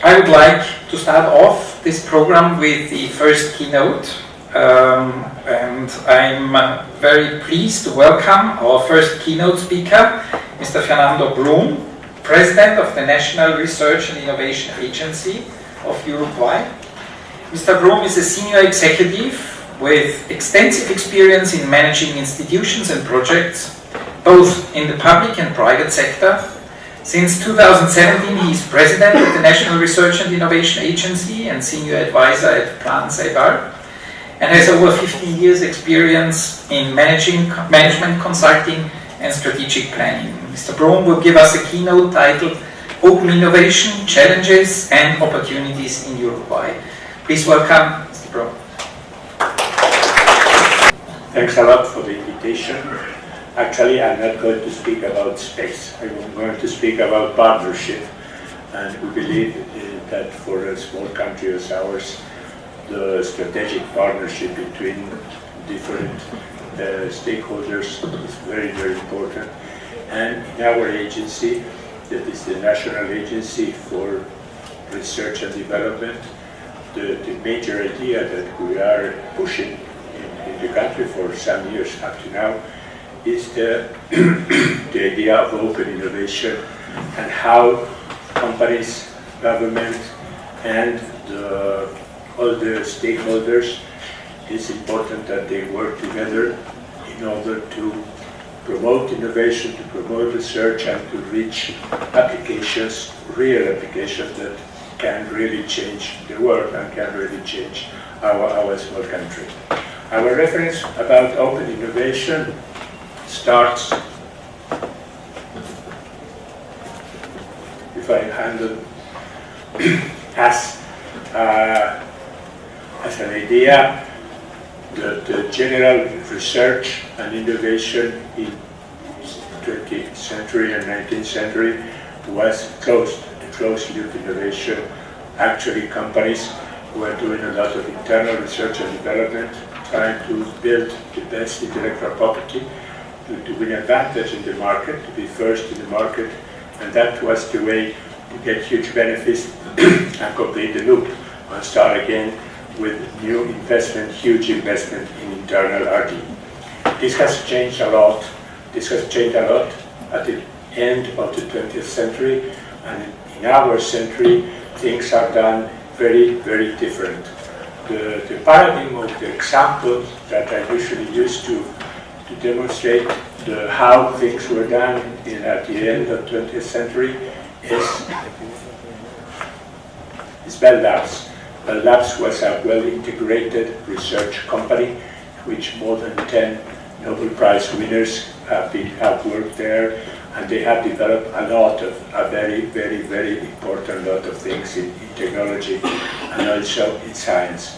I would like to start off this program with the first keynote, and I'm very pleased to welcome our first keynote speaker, Mr. Fernando Brum, President of the National Research and Innovation Agency of Uruguay. Mr. Brum is a senior executive with extensive experience in managing institutions and projects, both in the public and private sector. Since 2017, he is President of the National Research and Innovation Agency and Senior Advisor at Plan Seibal, and has over 15 years experience in management consulting and strategic planning. Mr. Brum will give us a keynote titled Open Innovation, Challenges and Opportunities in Uruguay. Please welcome Mr. Brum. Thanks a lot for the invitation. Actually, I'm not going to speak about space. I'm going to speak about partnership. And we believe that for a small country as ours, the strategic partnership between different stakeholders is very, very important. And in our agency, that is the National Agency for Research and Development, the major idea that we are pushing in the country for some years up to now is the idea of open innovation and how companies, government, and all the stakeholders, it's important that they work together in order to promote innovation, to promote research, and to reach applications, real applications that can really change the world and can really change our small country. Our reference about open innovation starts, if I handle as an idea, the general research and innovation in 20th century and 19th century was closed-loop innovation. Actually, companies were doing a lot of internal research and development, trying to build the best intellectual property, to win advantage in the market, to be first in the market, and that was the way to get huge benefits and complete the loop and start again with new investment, huge investment in internal R&D. This has changed a lot. This has changed a lot at the end of the 20th century, and in our century, things are done very, very different. The paradigm of the example that I usually use to demonstrate how things were done at the end of the 20th century is Bell Labs. Bell Labs was a well-integrated research company, which more than 10 Nobel Prize winners have worked there, and they have developed a very, very, very important lot of things in technology and also in science.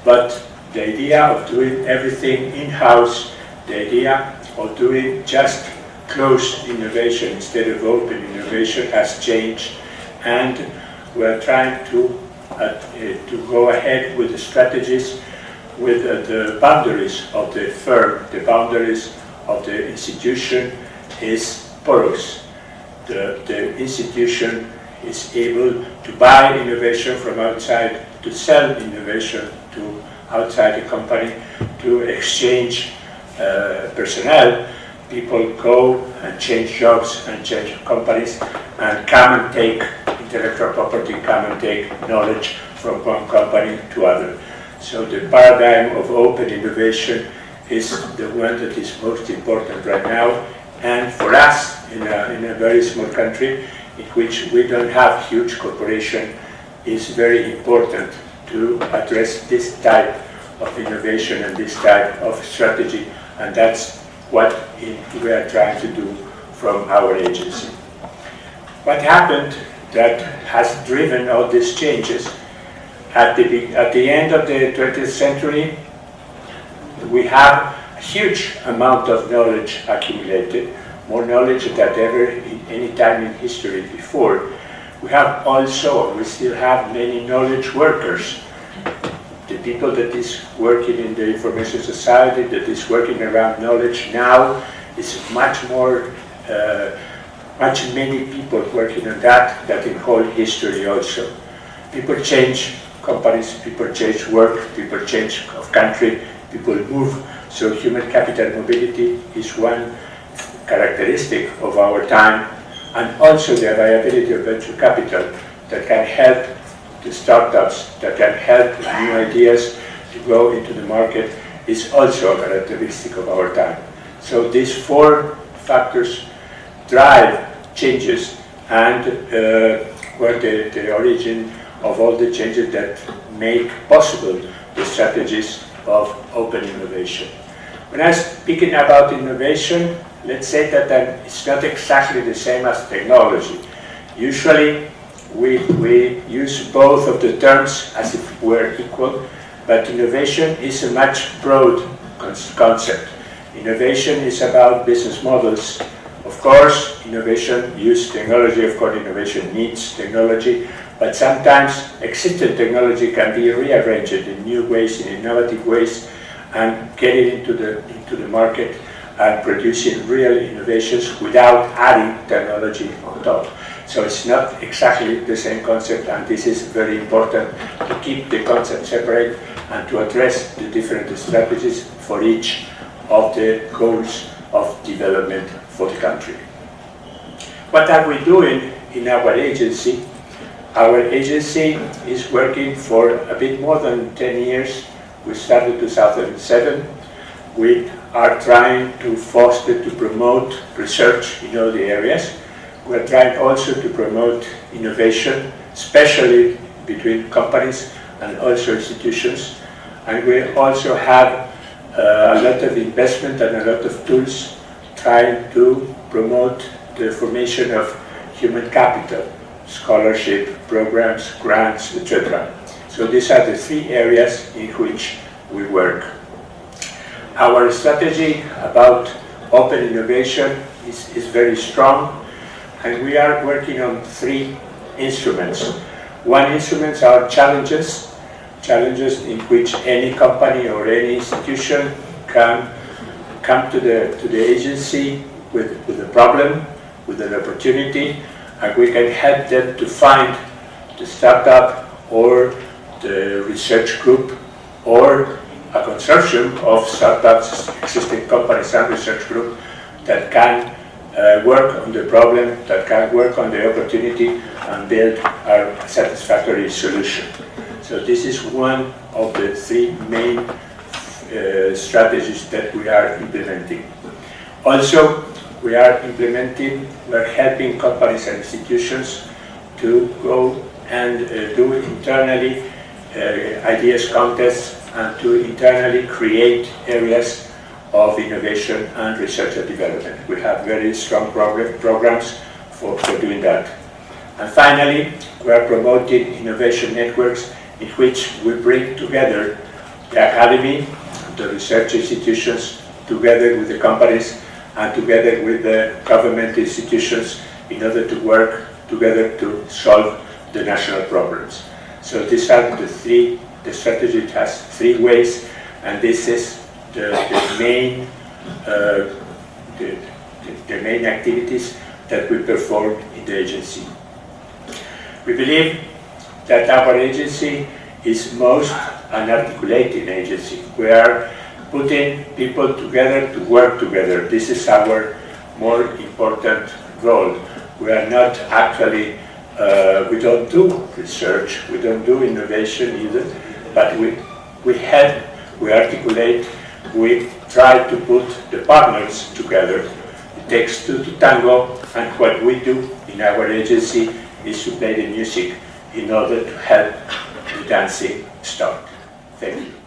But the idea of doing everything in-house, the idea of doing just closed innovation instead of open innovation has changed, and we're trying to go ahead with the strategies with the boundaries of the firm, the boundaries of the institution is porous. The institution is able to buy innovation from outside, to sell innovation to outside the company, to exchange personnel. People go and change jobs and change companies and come and take intellectual property, come and take knowledge from one company to other. So the paradigm of open innovation is the one that is most important right now. And for us, in a very small country, in which we don't have huge corporation, it's very important to address this type of innovation and this type of strategy, and that's what we are trying to do from our agency. What happened that has driven all these changes? At the end of the 20th century, we have a huge amount of knowledge accumulated, more knowledge than ever in any time in history before. We have also, we still have many knowledge workers. The people that is working in the information society, that is working around knowledge now, is much many people working on that in whole history also. people change companies, people change work, people change of country, people move. So human capital mobility is one characteristic of our time, and also the availability of venture capital that can help the startups, that can help new ideas to go into the market is also a characteristic of our time. So these four factors drive changes and were the origin of all the changes that make possible the strategies of open innovation. When I'm speaking about innovation, let's say that it's not exactly the same as technology. Usually we use both of the terms as if we're equal, but innovation is a much broad concept. Innovation is about business models. Of course, innovation uses technology. Of course, innovation needs technology. But sometimes existing technology can be rearranged in new ways, in innovative ways, and get it into the market and producing real innovations without adding technology on top. So it's not exactly the same concept, and this is very important to keep the concept separate and to address the different strategies for each of the goals of development for the country. What are we doing in our agency? Our agency is working for a bit more than 10 years. We started in 2007. We are trying to foster, to promote research in all the areas. We are trying also to promote innovation, especially between companies and also institutions. And we also have a lot of investment and a lot of tools trying to promote the formation of human capital, scholarship, programs, grants, etc. So these are the three areas in which we work. Our strategy about open innovation is very strong, and we are working on three instruments. One instrument are challenges in which any company or any institution can come to the agency with a problem, with an opportunity, and we can help them to find the startup or the research group or a consortium of startups, existing companies and research group that can work on the problem, that can work on the opportunity and build a satisfactory solution. So this is one of the three main strategies that we are implementing. Also, we are helping companies and institutions to go and do internally ideas contests and to internally create areas of innovation and research and development. We have very strong programs for doing that. And finally, we are promoting innovation networks in which we bring together the academy, the research institutions, together with the companies and together with the government institutions in order to work together to solve the national problems. So these are the strategy has three ways, and this is the main activities that we perform in the agency. We believe that our agency is most an articulating agency. We are putting people together to work together. This is our more important role. We are not actually, we don't do research, we don't do innovation either, but we help, we articulate, we try to put the partners together. It takes two to tango, and what we do in our agency is to play the music in order to help the dancing start. Thank you.